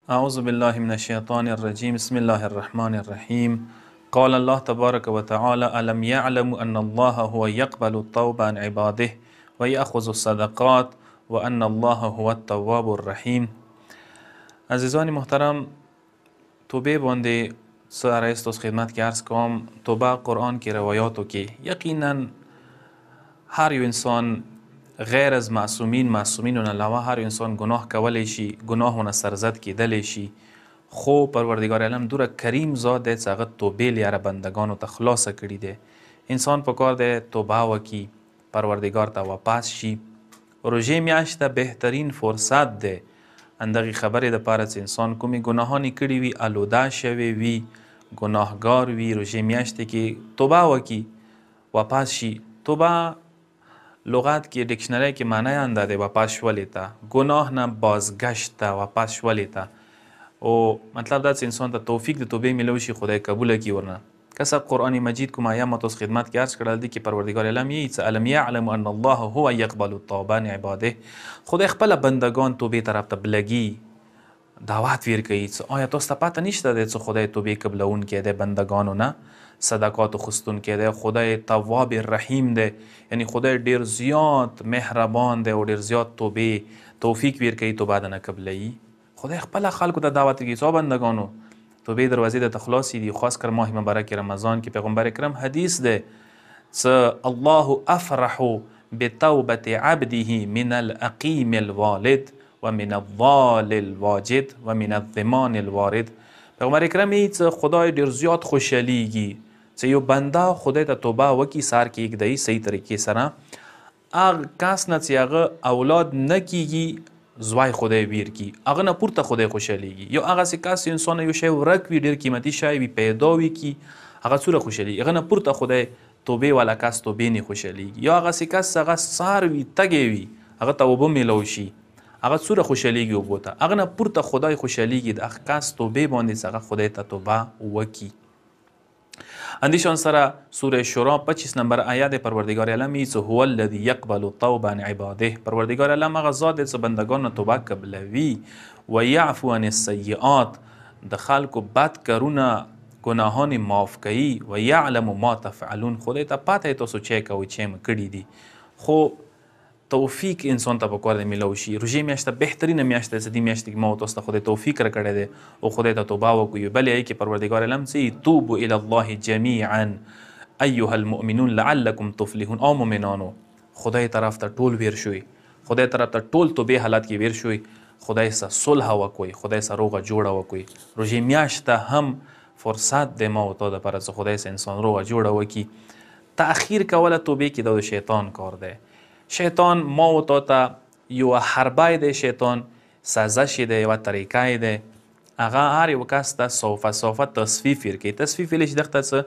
أعوذ بالله من الشيطان الرجيم بسم الله الرحمن الرحيم قال الله تبارك وتعالى ألم يعلم أن الله هو يقبل التوبة عن عباده ويأخذ الصدقات وأن الله هو التواب الرحيم. عزیزان محترم، توبه باندې څه رئیس تاسو خدمت کې عرض کوم. توبه قرآن کې روایاتو کې یقینا هر یو انسان غیر از معصومینون علاوه هر انسان گناه کولی شي، گناهونه سرزد کیدلی شي، خو پروردگار عالم دوره کریم ذات دی چې هغه توبې لیاره بندگانو ته خلاصه کړي دی. انسان پکار دی توبه وکړي، پروردگار ته واپس شي. روژې میاشت بهترین فرصت دی اندغې خبرې دپاره چې انسان کومې ګناهانې کړي وي، آلوده شوی وي، ګناهګار وي، روژې میاشتې کې توبه وکړي، واپس شي. توبه لغت کې ډکشنری کې معنی انده دی واپس شولې ته، گناه نه بازگشت ته، واپس شولې ته. او مطلب دا چې انسان ته توفیق د توبې میلو شي، خدای قبوله کړي. ورنه کسه قرآن مجید کوم آیه ما تاسو خدمت کې عرض کړل دي کې پروردگار عالم یې چې الم یعلم ان الله هو یقبل التوبه عن عباده. خدای خپل بندگان توبې طرف ته بلګي، دعوت ورکوي چې آیا تاسو ته پته نشته دی چې خدای توبې قبلونکی دی، بندگانو نه صدقات خستونکی دی، خدای تواب رحیم دی، یعنی خدای ډیر زیات مهربان دی او ډیر زیات توبې توفیق ورکوي، توبه نه قبلوي. خدای خپل خلکو ته دعوت کوي چې بندگانو توبې دروازې د تخلاصي دي. خاص کر ماه مبارک رمضان کې پیغمبر کرم حدیث دی چې الله افرح بتوبة عبده من الأقيم الوالد ومن الضال الواجد ومن الضمان الوارد. پیغمبر کرم یې چې خدای ډیر زیات خوشحالیږي چې یو بنده خدای ته توبه وکړي، سار کې یږدوي صحیح طریقې سره، هغه کس نه چې هغه اولاد نه کیږي زوی خدای ویر کی، هغه نه پورته خدای خوشحالیږي. یو هغه سې کس انسان یو شی ورک وي، ډیر قیمتي شی وي، پیدا وي کی، هغه څومره خوشحالیږي، هغه نه پورته خدای توبې والا کس توبې نه خوشحالیږي. یا هغه سې کس هغه سار وي، تږی وي، هغه ته اوبه میلو شي، هغه څومره خوشحالیږي اوبو ته، هغه نه پورته خدای خوشحالیږي د هغه کس توبې باندې چې هغه خدای ته توبه وکړي. اندیشان سره سوره شورا 25 نمبر آیه د پروردگار عالم یې چې هو الذی یقبل التوبه عن عباده. پروردگار عالم هغه ذات دی چې بندگانو توبه قبلوي و یعفو عن السیئات، د خلکو بد کارونه ګناهان معاف کوي، و یعلم ما تفعلون، خدای ته پته تاسو چې کوئ چې م کړي دي. خو توفیق انسان ته پکار دی میلو شي. روژې میاشته بهترینه میاشت ده چې دې میاشتې کې ما تاسو ته خدای توفیق راکړی دی او خدای ته توبه وکړو. بلې آیې کې پروردګار عالم چې توبوا الی الله جمیعا ایها المؤمنون لعلکم تفلحون. او مؤمنانو خدای طرف ته ټول ویر شوي، خدای طرف ته ټول توبې حالت کې ویر شوي، خدای سره صلح وکړئ، خدای سره روغه جوړه وکړئ. روژې میاشته هم فرصت دی ما او تا دپاره چې خدای سره انسان روغه جوړه وکړي. تأخیر کوله توبې کې د شیطان کار دی. شیطان ما و تا ته یو حربه دی، شیطان سازش دی، یوه طریقه دی، هغه هر یو کس ته صوفه تصفیف ورکوي. تصفیف ویلی چې دغه ته څه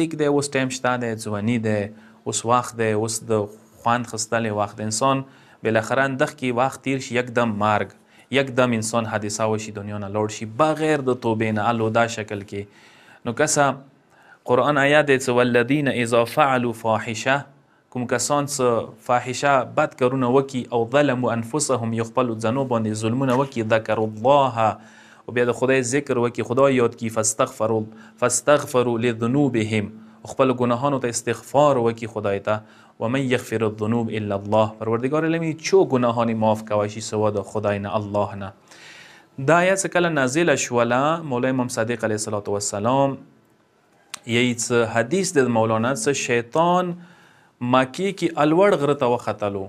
ټیک دی، اوس ټایم شته دی، ځواني دی، اوس وخت دی، اوس د خوند خستلی وخت. انسان بالاخره اندغ کې وخت تیر شي، یکدم مرګ، یکدم انسان حادثه وشي، دنیا نه لاړ شي بغیر د توبې نه، آلوده شکل کې. نو کسه قرآن آیه دی چې والذین اذا فعلوا فاحشه، کوم کسان چې فاحشه بد کارونه وکي او ظلموا انفسهم، یو خپلو ځانو باندې ظلمونه وکي، ذکروا الله، او بیا د خدای ذکر وکي، خدای یاد کی، فاستغفروا لذنوبهم، خپل ګناهانو ته استغفار وکي خدای ته. ومن یغفر الذنوب الا الله، پروردگار عالم چو گناهانی معاف کوي شي سوا د خدای نه، الله نه. دا آیه چې کله نازله شوله، مولا امام صادق علیه الصلاة والسلام یې څه حدیث د مولانا څه شیطان مکی کې الوړ غره ته وختلو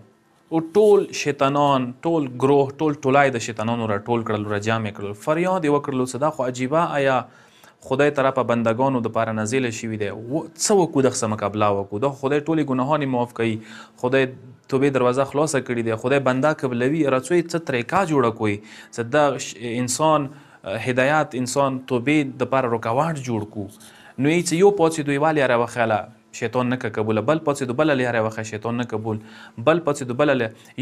او ټول شیطانان، ټول گروه، ټول ټولای د شیطانانو را ټول کړل، را جامع کړل، فریاد یې وکړلو چې دا خو عجیبه آیا خدای طرفه بندگانو دپاره نازله شوي دی، څه وکړو دغسې مقابله وکړو، دا خدای ټولې ګناهانې معاف کوي، خدای توبې دروازه خلاصه کړې دی، خدای بنده قبلوي، راڅو یې څه طریقه جوړه کړئ چې دا انسان هدایت، انسان توبې دپاره رکاوټ جوړ کړو. نو یې چې یو پاڅېدو یوه لیاره وخیله، شیطان نه که قبوله، بل پاڅېدو بله لیاره وخه، شیطان نه قبول، بل پاڅېدو بله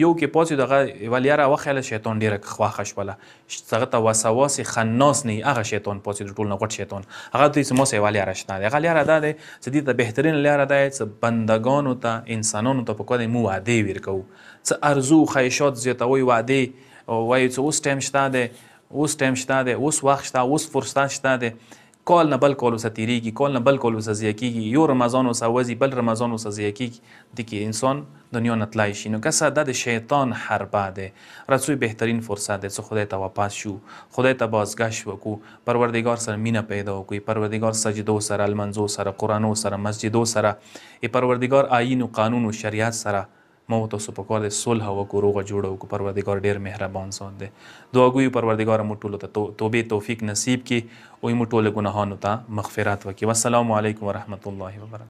یو کې پاڅېدو هغه یوه لیاره وخیله، شیطان ډېره خوښه شوله، هغه ته وسواس خناس نه هغه شیطان پاڅېدو، ټول نه غټ شیطان، هغه دوی چې ماسې یوه لیاره شته دی. هغه لیاره دا دی چې دې ته بهترین لیاره دا دی چې بندګانو ته، انسانانو ته پکار دی موږ وعدې ورکوو، څه ارزو خواهشات زیاتوئ، وعدې وایو چې اوس ټایم شته دی، اوس ټایم شته دی، اوس وخت شته، اوس فرصت شته دی. کال نه بل کال ورسه تېرېږي، کال نه بل کال ورسه ضایع کېږي، یو رمضان ورسه وځي، بل رمضان ورسه ضایع کېږي، دې کې انسان دنیا نه تللی شي. نو که څه دا د شیطان حربه دی. رسوی بهترین فرصت دی څه خدای ته واپس شو، خدای ته بازگشت وکړو، پروردگار سره مینه پیدا وکړو، پروردگار سجدو سره، المنځو سره، قرآنو سره، مسجدو سره، پروردگار آیین و قانون و شریعت سره ما و تاسو پکار دی صلح وکړو، روغه جوړه وکړو. پروردگار ډیر مهربان ذات دی. دعا کوي پروردگار موږ ټولو ته توبې توفیق نصیب کړي او موږ ټول ګناهانو ته مغفرت وکړي. والسلام علیکم ورحمت الله وبرکاته.